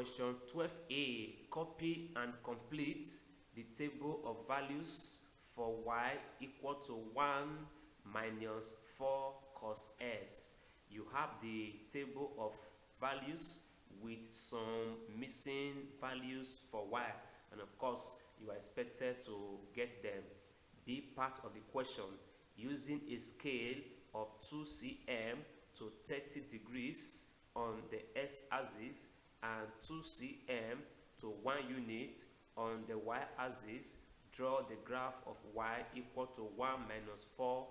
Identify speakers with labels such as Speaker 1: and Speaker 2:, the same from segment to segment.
Speaker 1: Question 12a. Copy and complete the table of values for y equal to 1 minus 4 cos s. You have the table of values with some missing values for y, and of course you are expected to get them. Be part of the question. Using a scale of 2 cm to 30 degrees on the x-axis and 2 cm to 1 unit on the y-axis, draw the graph of y equal to 1 minus 4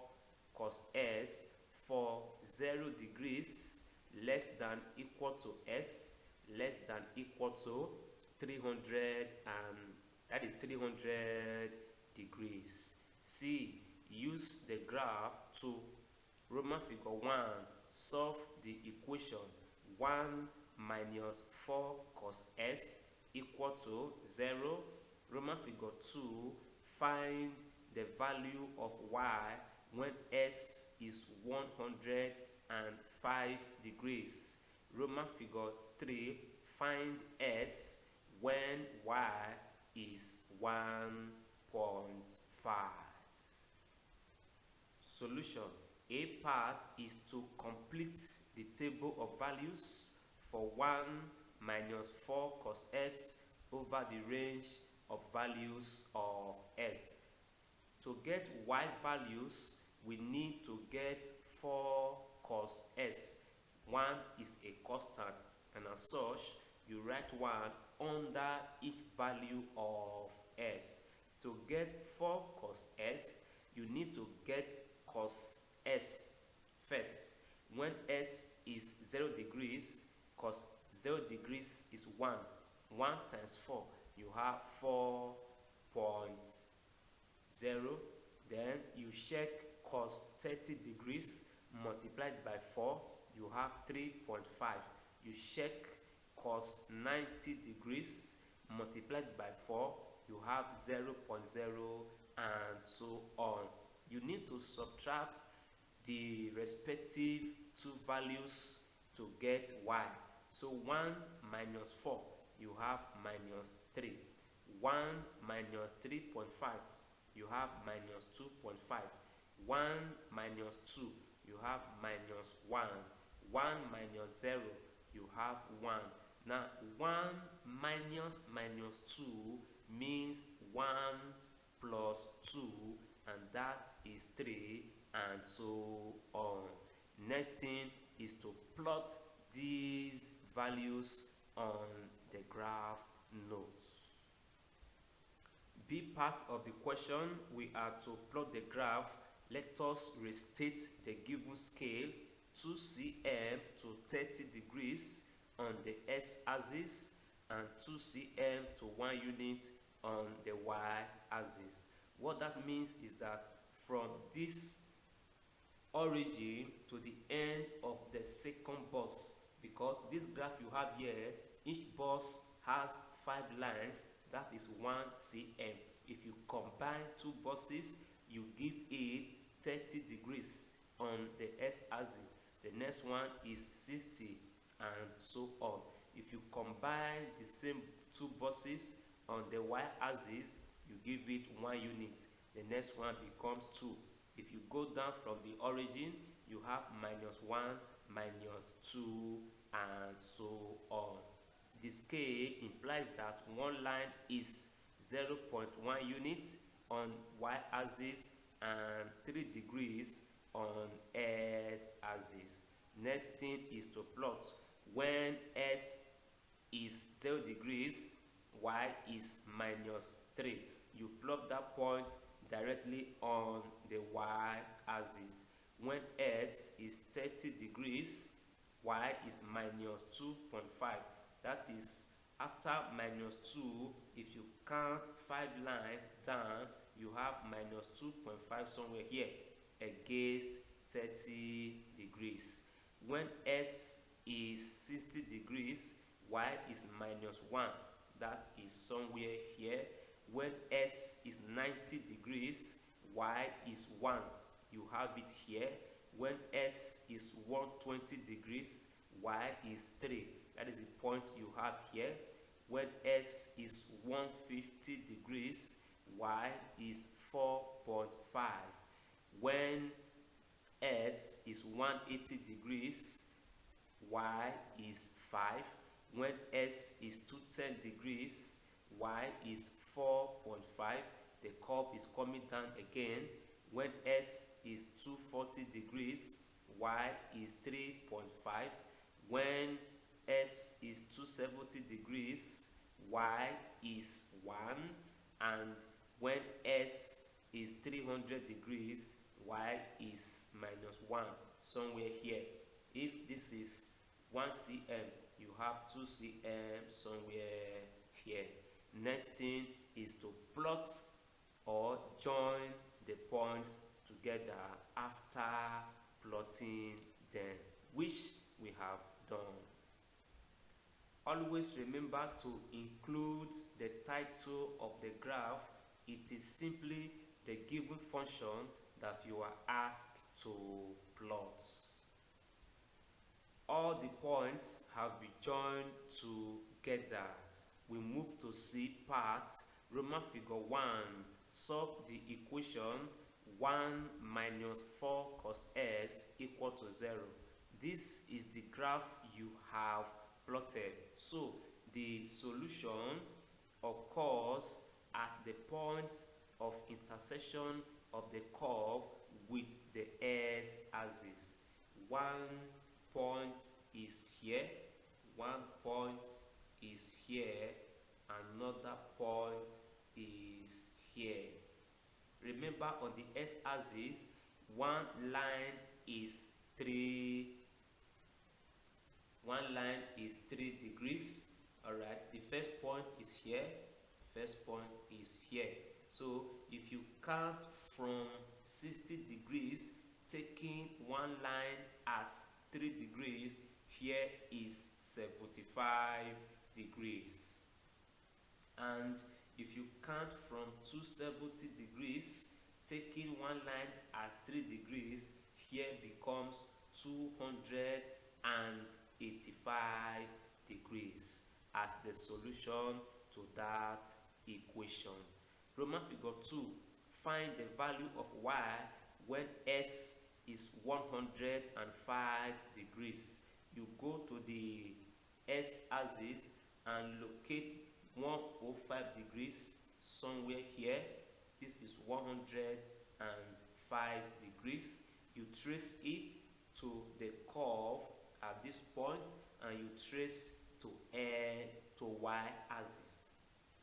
Speaker 1: cos s for 0 degrees less than equal to s less than equal to 300, and that is 300 degrees. C. Use the graph to Roman figure 1. Solve the equation 1 minus 4 cos s equal to 0. Roman figure 2. Find the value of y when s is 105 degrees. Roman figure 3. Find s when y is 1.5. Solution. A part is to complete the table of values for 1 minus 4 cos s over the range of values of s. To get y values, we need to get 4 cos s. 1 is a constant, and as such, you write 1 under each value of s. To get 4 cos s, you need to get cos s first. When s is 0 degrees, cos 0 degrees is 1. 1 times 4, you have 4.0. Then you check cos 30 degrees multiplied by 4, you have 3.5. You check cos 90 degrees multiplied by 4, you have 0.0, and so on. You need to subtract the respective two values to get y. So 1 minus 4, you have minus 3. 1 minus 3.5, you have minus 2.5. 1 minus 2, you have minus 1. 1 minus 0, you have 1. Now 1 minus 2 means 1 plus 2, and that is 3, and so on. Next thing is to plot these values on the graph notes. Be part of the question. We are to plot the graph. Let us restate the given scale 2 cm to 30 degrees on the x-axis and 2 cm to 1 unit on the y-axis. What that means is that from this origin to the end of the second bus, because this graph you have here, each bus has 5 lines, that is 1 cm. If you combine two buses, you give it 30 degrees on the x-axis. The next one is 60, and so on. If you combine the same two buses on the y-axis, you give it 1 unit. The next one becomes 2. If you go down from the origin, you have minus 1, minus 2, and so on. The scale implies that one line is 0.1 units on y-axis and 3 degrees on x-axis. Next thing is to plot. When s is 0 degrees, y is minus 3. You plot that point directly on the y-axis. When s is 30 degrees, y is minus 2.5. That is, after minus 2, if you count 5 lines down, you have minus 2.5 somewhere here against 30 degrees. When s is 60 degrees, y is minus 1. That is somewhere here. When s is 90 degrees, y is 1. You have it here. When s is 120 degrees, y is 3. that is the point you have here. When s is 150 degrees, y is 4.5. When s is 180 degrees, y is 5. When s is 210 degrees, y is 4.5. The curve is coming down again. When s is 240 degrees, y is 3.5. When s is 270 degrees, y is 1. And when s is 300 degrees, y is -1, somewhere here. If this is 1 cm, you have 2 cm somewhere here. Next thing is to plot or join the points together after plotting them, which we have done. Always remember to include the title of the graph. It is simply the given function that you are asked to plot. All the points have been joined together. We move to C part. Roman figure 1. Solve the equation 1 minus 4 cos s equal to 0. This is the graph you have plotted. So the solution occurs at the points of intersection of the curve with the s-axis. 1 point is here, 1 point is here, another point is here. Remember, on the s-axis, one line is 3 degrees. All right, the first point is here, first point is here. So if you count from 60 degrees, taking one line as 3 degrees, here is 75 degrees. And if you count from 270 degrees, taking one line at 3 degrees, here becomes 285 degrees as the solution to that equation. Roman figure 2. Find the value of y when s is 105 degrees. You go to the s-axis and locate 105 degrees somewhere here. This is 105 degrees. You trace it to the curve at this point, and you trace to y-axis.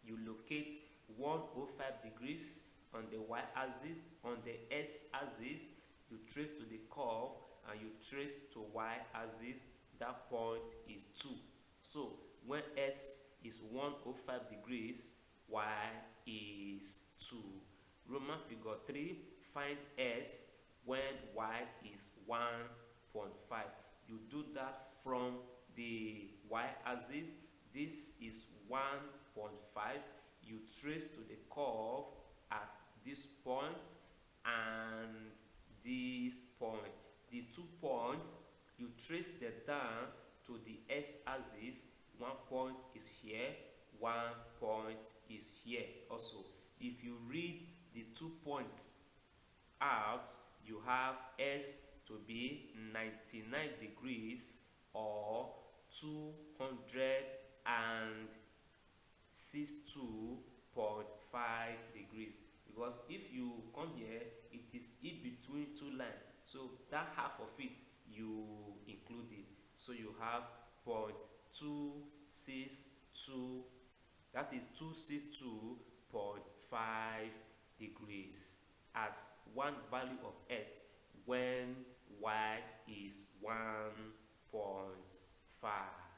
Speaker 1: You locate 105 degrees on the y-axis. On the s-axis, you trace to the curve and you trace to y-axis. That point is 2. So when s is 105 degrees, y is 2. Roman figure 3. Find s when y is 1.5. You do that from the y-axis. This is 1.5. You trace to the curve at this point and this point. The 2 points, you trace them down to the s-axis. 1 point is here, 1 point is here also. If you read the 2 points out, you have s to be 99 degrees or 262.5 degrees. Because if you come here, it is in between 2 lines. So that half of it you include it. So you have 0.262, that is 262.5 degrees as one value of s when y is 1.5.